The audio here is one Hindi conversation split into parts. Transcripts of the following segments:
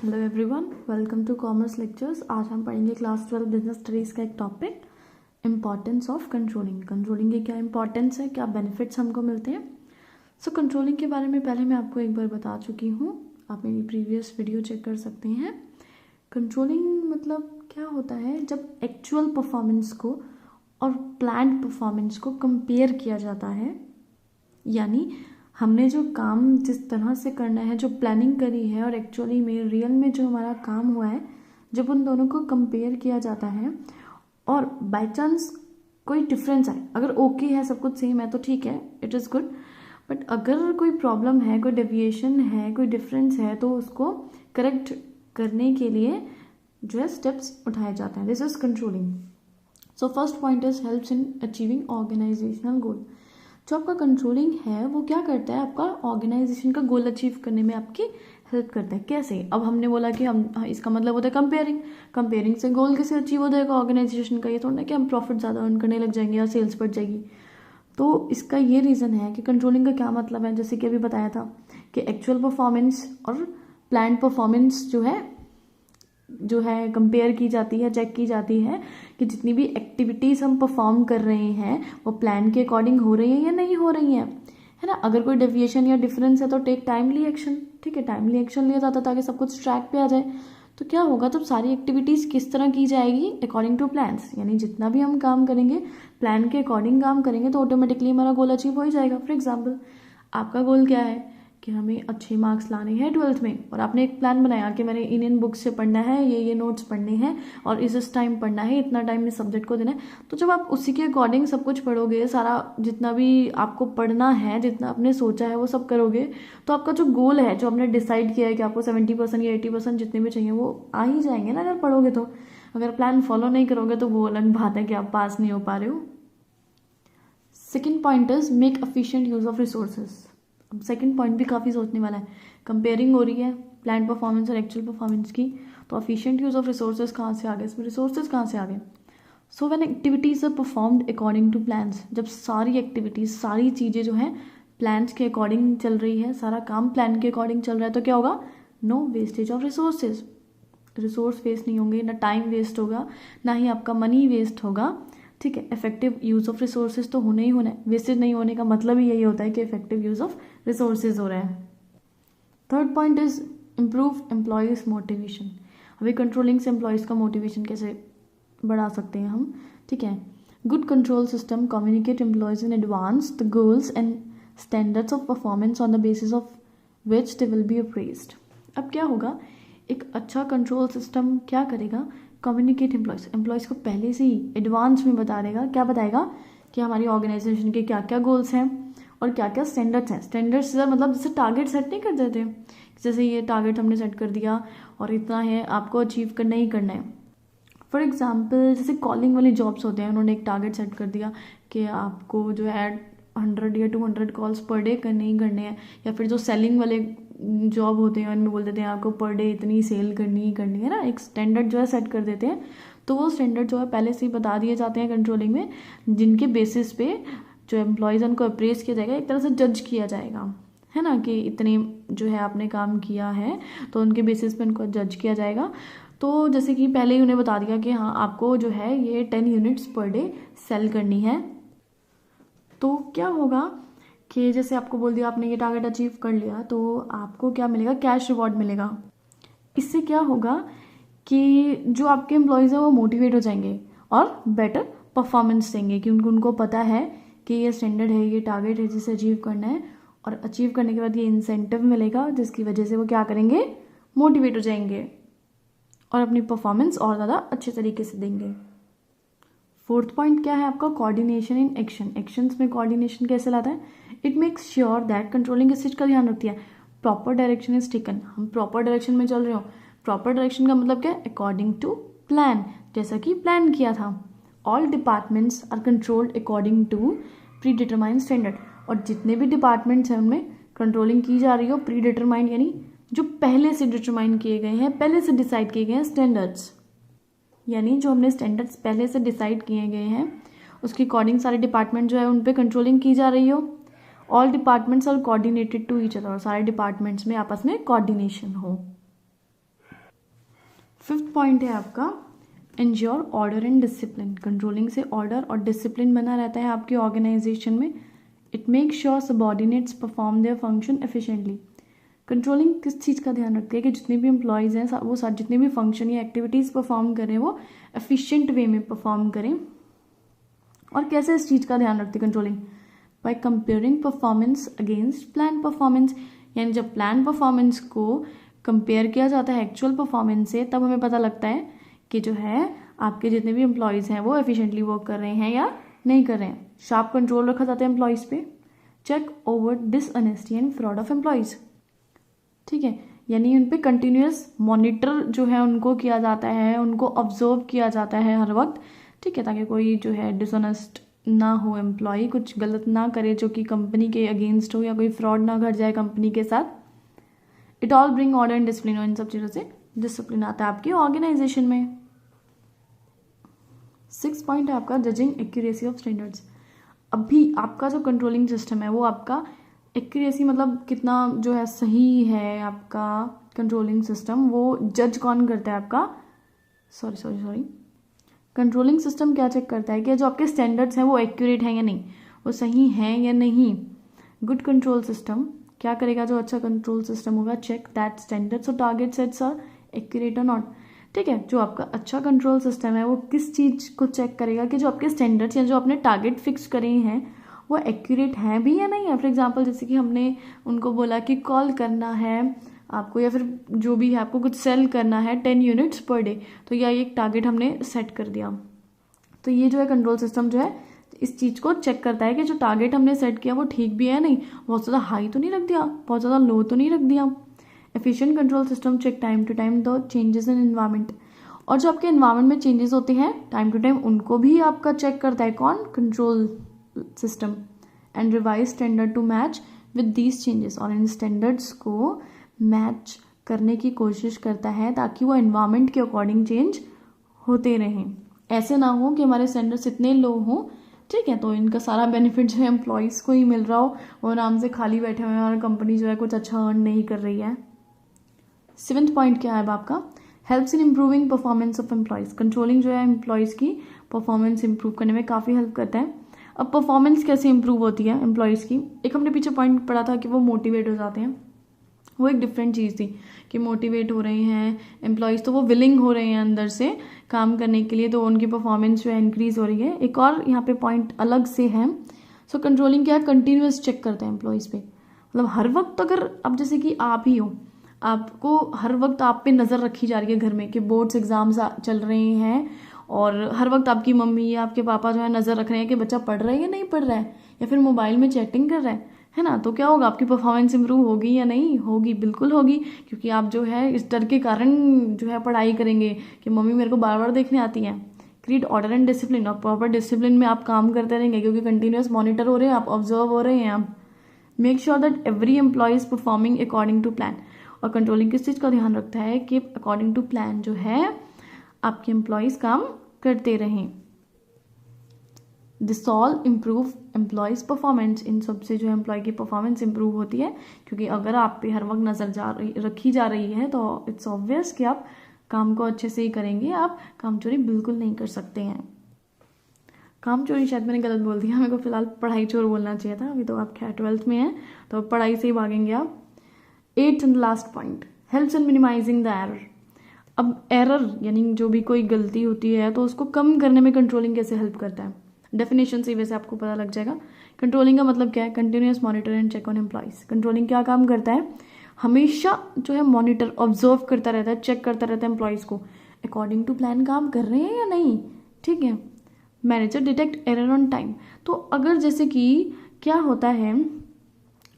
Hello everyone, welcome to commerce lectures. आज हम पढ़ेंगे क्लास 12 बिजनेस स्टडीज़ का एक topic, importance of controlling. Controlling की क्या इंपॉर्टेंस है, क्या बेनिफिट्स हमको मिलते हैं। कंट्रोलिंग के बारे में पहले मैं आपको एक बार बता चुकी हूँ, आप मेरी प्रीवियस वीडियो चेक कर सकते हैं। कंट्रोलिंग मतलब क्या होता है, जब एक्चुअल परफॉर्मेंस को और प्लान्ड परफॉर्मेंस को कंपेयर किया जाता है, यानी हमने जो काम जिस तरह से करना है, जो प्लानिंग करी है और एक्चुअली में रियल में जो हमारा काम हुआ है, जब उन दोनों को कंपेयर किया जाता है और बाय चांस कोई डिफरेंस आए, अगर ओके है, सब कुछ सेम है तो ठीक है, इट इज़ गुड। बट अगर कोई प्रॉब्लम है, कोई डेविएशन है, कोई डिफरेंस है, तो उसको करेक्ट करने के लिए जो है स्टेप्स उठाए जाते हैं। This is controlling. So first point is helps in achieving organisational goal. जो आपका कंट्रोलिंग है वो क्या करता है, आपका ऑर्गेनाइजेशन का गोल अचीव करने में आपकी हेल्प करता है। कैसे? अब हमने बोला कि हम इसका मतलब होता है कंपेयरिंग से गोल कैसे अचीव हो जाएगा ऑर्गेनाइजेशन का। ये थोड़ा ना कि हम प्रॉफिट ज़्यादा अर्न करने लग जाएंगे या सेल्स बढ़ जाएगी। तो इसका ये रीज़न है कि कंट्रोलिंग का क्या मतलब है, जैसे कि अभी बताया था कि एक्चुअल परफॉर्मेंस और प्लान परफॉर्मेंस जो है कंपेयर की जाती है, चेक की जाती है कि जितनी भी एक्टिविटीज़ हम परफॉर्म कर रहे हैं वो प्लान के अकॉर्डिंग हो रही है या नहीं हो रही है ना। अगर कोई डेविएशन या डिफरेंस है तो टेक टाइमली एक्शन। ठीक है, टाइमली एक्शन लिया जाता है ताकि सब कुछ ट्रैक पे आ जाए। तो क्या होगा, तब सारी एक्टिविटीज़ किस तरह की जाएगी, अकॉर्डिंग टू प्लान्स। यानी जितना भी हम काम करेंगे प्लान के अकॉर्डिंग काम करेंगे तो ऑटोमेटिकली हमारा गोल अचीव हो ही जाएगा। फॉर एग्जाम्पल, आपका गोल क्या है कि हमें अच्छे मार्क्स लाने हैं 12th में, और आपने एक प्लान बनाया कि मैंने इन बुक्स से पढ़ना है, ये नोट्स पढ़ने हैं और इस टाइम पढ़ना है, इतना टाइम इस सब्जेक्ट को देना है। तो जब आप उसी के अकॉर्डिंग सब कुछ पढ़ोगे, सारा जितना भी आपको पढ़ना है, जितना आपने सोचा है वो सब करोगे, तो आपका जो गोल है, जो आपने डिसाइड किया है कि आपको 70% या 80% जितने भी चाहिए वो आ ही जाएंगे ना, अगर पढ़ोगे तो। अगर प्लान फॉलो नहीं करोगे तो वो अलग बात है कि आप पास नहीं हो पा रहे हो। Second point is make efficient use of resources. अब सेकंड पॉइंट भी काफ़ी सोचने वाला है। कंपेयरिंग हो रही है प्लान परफॉर्मेंस और एक्चुअल परफॉर्मेंस की, तो एफिशिएंट यूज ऑफ रिसोर्सेज कहाँ से आ गए, इसमें रिसोर्सेज कहाँ से आ गए। So when activities are performed according to plans, जब सारी एक्टिविटीज़, सारी चीज़ें जो हैं प्लान्स के अकॉर्डिंग चल रही है, सारा काम प्लान के अकॉर्डिंग चल रहा है, तो क्या होगा, no wastage of resources. Resource waste नहीं होंगे, ना टाइम वेस्ट होगा, ना ही आपका मनी वेस्ट होगा। ठीक है, इफेक्टिव यूज ऑफ रिसोर्सेज तो होना ही होना है। वेस्टेज नहीं होने का मतलब ही यही होता है कि इफेक्टिव यूज ऑफ रिसोर्सेज हो रहा है। Third point is improve employees motivation. अभी कंट्रोलिंग से एम्प्लॉयज का मोटिवेशन कैसे बढ़ा सकते हैं हम। ठीक है, good control system communicate employees in advance the goals and standards of performance on the basis of which they will be appraised. अब क्या होगा, एक अच्छा कंट्रोल सिस्टम क्या करेगा, कम्युनिकेट एम्प्लॉयज़ को पहले से ही एडवांस में बता देगा। क्या बताएगा कि हमारी ऑर्गेनाइजेशन के क्या क्या गोल्स हैं और क्या क्या स्टैंडर्ड्स हैं। स्टैंडर्ड्स मतलब जैसे टारगेट सेट नहीं कर देते, जैसे ये टारगेट हमने सेट कर दिया और इतना है, आपको अचीव करना ही करना है। फॉर एग्जाम्पल, जैसे कॉलिंग वाली जॉब्स होते हैं, उन्होंने एक टारगेट सेट कर दिया कि आपको जो है 100 या 200 कॉल्स पर डे करने ही करने हैं। या फिर जो सेलिंग वाले जॉब होते हैं उनमें बोल देते हैं आपको पर डे इतनी सेल करनी ही करनी है ना, एक स्टैंडर्ड जो है सेट कर देते हैं। तो वो स्टैंडर्ड जो है पहले से ही बता दिए जाते हैं कंट्रोलिंग में, जिनके बेसिस पे जो एम्प्लॉयज़ उनको अप्रेस किया जाएगा, एक तरह से जज किया जाएगा, है ना, कि इतने जो है आपने काम किया है, तो उनके बेसिस पे उनको जज किया जाएगा। तो जैसे कि पहले ही उन्हें बता दिया कि हाँ आपको जो है ये 10 यूनिट्स पर डे सेल करनी है। तो क्या होगा कि जैसे आपको बोल दिया आपने ये टारगेट अचीव कर लिया, तो आपको क्या मिलेगा, कैश रिवॉर्ड मिलेगा। इससे क्या होगा कि जो आपके एम्प्लॉयज़ हैं वो मोटिवेट हो जाएंगे और बेटर परफॉर्मेंस देंगे, क्योंकि उनको पता है कि ये स्टैंडर्ड है, ये टारगेट है जिसे अचीव करना है, और अचीव करने के बाद ये इंसेंटिव मिलेगा, जिसकी वजह से वो क्या करेंगे, मोटिवेट हो जाएंगे और अपनी परफॉर्मेंस और ज़्यादा अच्छे तरीके से देंगे। फोर्थ पॉइंट क्या है आपका, कोऑर्डिनेशन इन एक्शन। एक्शंस में कोऑर्डिनेशन कैसे लाता है, it makes sure that controlling इस चीज़ का ध्यान रखती है प्रॉपर डायरेक्शन इज टेकन। हम प्रॉपर डायरेक्शन में चल रहे हो। प्रॉपर डायरेक्शन का मतलब क्या है, अकॉर्डिंग टू प्लान, जैसा कि प्लान किया था। All departments are controlled according to pre determined standard. और जितने भी डिपार्टमेंट्स हैं उनमें कंट्रोलिंग की जा रही हो प्री डिटरमाइंड, यानी जो पहले से डिटरमाइन किए गए हैं, पहले से डिसाइड किए गए हैं स्टैंडर्ड्स। यानी जो हमने स्टैंडर्ड्स पहले से डिसाइड किए गए हैं उसके अकॉर्डिंग सारे डिपार्टमेंट जो है उन पे कंट्रोलिंग की जा रही हो। All departments are coordinated to each other, और सारे डिपार्टमेंट्स में आपस में कोऑर्डिनेशन हो। 5th पॉइंट है आपका ensure order and discipline. Controlling से ऑर्डर और डिसिप्लिन बना रहता है आपकी ऑर्गेनाइजेशन में। It make sure subordinates perform their function efficiently. Controlling किस चीज़ का ध्यान रखती है कि जितने भी एम्प्लॉयज़ हैं वो जितने भी फंक्शन या एक्टिविटीज़ परफॉर्म करें वो एफिशिएंट वे में परफॉर्म करें। और कैसे इस चीज़ का ध्यान रखती है controlling? By comparing performance against plan performance, यानी जब प्लान परफॉर्मेंस को कंपेयर किया जाता है एक्चुअल परफॉर्मेंस से, तब हमें पता लगता है कि जो है आपके जितने भी एम्प्लॉयज़ हैं वो एफिशिएंटली वर्क कर रहे हैं या नहीं कर रहे हैं। शार्प कंट्रोल रखा जाता है एम्प्लॉयज़ पे। Check over dishonesty and fraud of employees, ठीक है, यानी उन पे कंटिन्यूस मॉनिटर जो है उनको किया जाता है, उनको ऑब्जर्व किया जाता है हर वक्त, ठीक है, ताकि कोई जो है डिसऑनेस्ट ना हो, एम्प्लॉय कुछ गलत ना करे जो कि कंपनी के अगेंस्ट हो, या कोई फ्रॉड ना घट जाए कंपनी के साथ। It all bring order and discipline, इन सब चीज़ों से डिसिप्लिन आता है आपकी ऑर्गेनाइजेशन में। 6th पॉइंट है आपका जजिंग एक्यूरेसी ऑफ स्टैंडर्ड्स। अभी आपका जो कंट्रोलिंग सिस्टम है वो आपका एक्यूरेसी मतलब कितना जो है सही है आपका कंट्रोलिंग सिस्टम, वो जज कौन करता है आपका? सॉरी कंट्रोलिंग सिस्टम क्या चेक करता है कि जो आपके स्टैंडर्ड्स हैं वो एक्यूरेट हैं या नहीं, वो सही हैं या नहीं। गुड कंट्रोल सिस्टम क्या करेगा? जो अच्छा कंट्रोल सिस्टम होगा, चेक दैट स्टैंडर्ड्स और टारगेट सेट्स आर एक्यूरेट और नॉट, ठीक है। जो आपका अच्छा कंट्रोल सिस्टम है वो किस चीज़ को चेक करेगा कि जो आपके स्टैंडर्ड्स या जो आपने टारगेट फिक्स करे हैं वो एक्यूरेट हैं भी या नहीं है। फॉर एग्जांपल जैसे कि हमने उनको बोला कि कॉल करना है आपको, या फिर जो भी है आपको कुछ सेल करना है 10 यूनिट्स पर डे, तो यह एक टारगेट हमने सेट कर दिया। तो ये जो है कंट्रोल सिस्टम जो है इस चीज़ को चेक करता है कि जो टारगेट हमने सेट किया वो ठीक भी है नहीं, बहुत ज़्यादा हाई तो नहीं रख दिया, बहुत ज़्यादा लो तो नहीं रख दिया। Efficient control system check time to time the changes in environment, और जो आपके एनवायरनमेंट में चेंजेस होते हैं टाइम टू टाइम उनको भी आपका चेक करता है कौन? Control system. And revise standard to match with these changes, और इन स्टैंडर्ड्स को मैच करने की कोशिश करता है ताकि वो एनवायरनमेंट के अकॉर्डिंग चेंज होते रहें। ऐसे ना हो कि हमारे स्टैंडर्ड्स इतने लो हों, ठीक है, तो इनका सारा बेनिफिट जो है एम्प्लॉयज़ को ही मिल रहा हो और आराम से खाली बैठे हुए हैं और कंपनी जो है कुछ अच्छा अर्न नहीं कर रही है। 7th पॉइंट क्या है अब आपका? Helps in improving performance of employees. Controlling जो है एम्प्लॉयज़ की परफॉर्मेंस इंप्रूव करने में काफ़ी हेल्प करता है। अब परफॉर्मेंस कैसे इंप्रूव होती है एम्प्लॉयज़ की? एक हमने पीछे पॉइंट पढ़ा था कि वो मोटिवेट हो जाते हैं, वो एक डिफरेंट चीज़ थी कि मोटिवेट हो रहे हैं एम्प्लॉयज़, तो वो विलिंग हो रहे हैं अंदर से काम करने के लिए, तो उनकी परफॉर्मेंस जो है इंक्रीज हो रही है। एक और यहाँ पे पॉइंट अलग से है। सो कंट्रोलिंग क्या है? कंटिन्यूस चेक करते हैं एम्प्लॉयज़ पे, मतलब हर वक्त अगर अब जैसे कि आप ही हो, आपको हर वक्त आप पे नज़र रखी जा रही है घर में कि बोर्ड्स एग्जाम्स चल रहे हैं, और हर वक्त आपकी मम्मी या आपके पापा जो है नज़र रख रहे हैं कि बच्चा पढ़ रहा है या नहीं पढ़ रहा है, या फिर मोबाइल में चैटिंग कर रहा है ना, तो क्या होगा? आपकी परफॉर्मेंस इंप्रूव होगी या नहीं होगी? बिल्कुल होगी, क्योंकि आप जो है इस डर के कारण जो है पढ़ाई करेंगे कि मम्मी मेरे को बार बार देखने आती हैं। क्रिएट ऑर्डर एंड डिसिप्लिन, और प्रॉपर डिसिप्लिन में आप काम करते रहेंगे क्योंकि कंटिन्यूस मॉनिटर हो रहे हैं आप, ऑब्जर्व हो रहे हैं आप। Make sure that every employee is performing according to plan, और कंट्रोलिंग किस चीज़ का ध्यान रखता है कि अकॉर्डिंग टू प्लान जो है आपके एम्प्लॉयज़ काम करते रहें। This all improve employees performance, इन सब से जो है एम्प्लॉय की परफॉर्मेंस इंप्रूव होती है, क्योंकि अगर आप पे हर वक्त नज़र रखी जा रही है तो इट्स ऑब्वियस कि आप काम को अच्छे से ही करेंगे, आप काम चोरी बिल्कुल नहीं कर सकते हैं। काम चोरी शायद मैंने गलत बोल दिया, मेरे को फिलहाल पढ़ाई चोर बोलना चाहिए था, अभी तो आप खैर 12th में हैं तो पढ़ाई से ही भागेंगे आप। 8th and last point, helps in minimising the error. अब एरर यानी जो भी कोई गलती होती है तो उसको कम करने में कंट्रोलिंग कैसे हेल्प करता है? डेफिनेशन से वैसे आपको पता लग जाएगा। कंट्रोलिंग का मतलब क्या है? Continuous monitor and check on employees. Controlling क्या काम करता है? हमेशा जो है मॉनिटर ऑब्जर्व करता रहता है, चेक करता रहता है एम्प्लॉयज़ को अकॉर्डिंग टू प्लान काम कर रहे हैं या नहीं, ठीक है। Manager detect error on time, तो अगर जैसे कि क्या होता है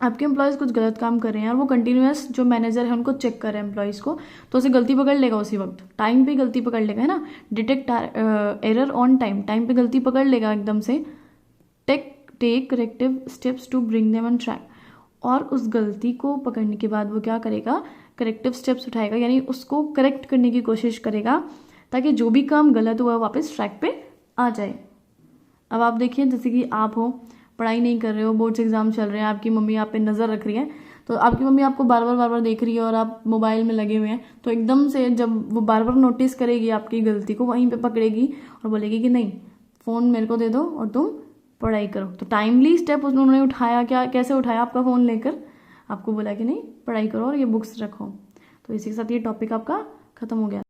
आपके एम्प्लॉयज़ कुछ गलत काम कर रहे हैं और वो कंटिन्यूस जो मैनेजर है उनको चेक कर रहे हैं एम्प्लॉयज़ को, तो उसे गलती पकड़ लेगा, उसी वक्त टाइम पे गलती पकड़ लेगा, है ना। Detect error on time, time पे गलती पकड़ लेगा एकदम से। Take corrective steps to bring them on track, और उस गलती को पकड़ने के बाद वो क्या करेगा? करेक्टिव स्टेप्स उठाएगा, यानी उसको करेक्ट करने की कोशिश करेगा ताकि जो भी काम गलत हुआ वापस ट्रैक पे आ जाए। अब आप देखिए जैसे कि आप हो, पढ़ाई नहीं कर रहे हो, बोर्ड्स एग्जाम चल रहे हैं, आपकी मम्मी आप पे नज़र रख रही है, तो आपकी मम्मी आपको बार बार देख रही है और आप मोबाइल में लगे हुए हैं, तो एकदम से जब वो बार बार नोटिस करेगी आपकी गलती को, वहीं पे पकड़ेगी और बोलेगी कि नहीं, फ़ोन मेरे को दे दो और तुम पढ़ाई करो। तो टाइमली स्टेप उन्होंने उठाया, क्या कैसे उठाया, आपका फ़ोन लेकर आपको बोला कि नहीं पढ़ाई करो और ये बुक्स रखो। तो इसी के साथ ये टॉपिक आपका ख़त्म हो गया।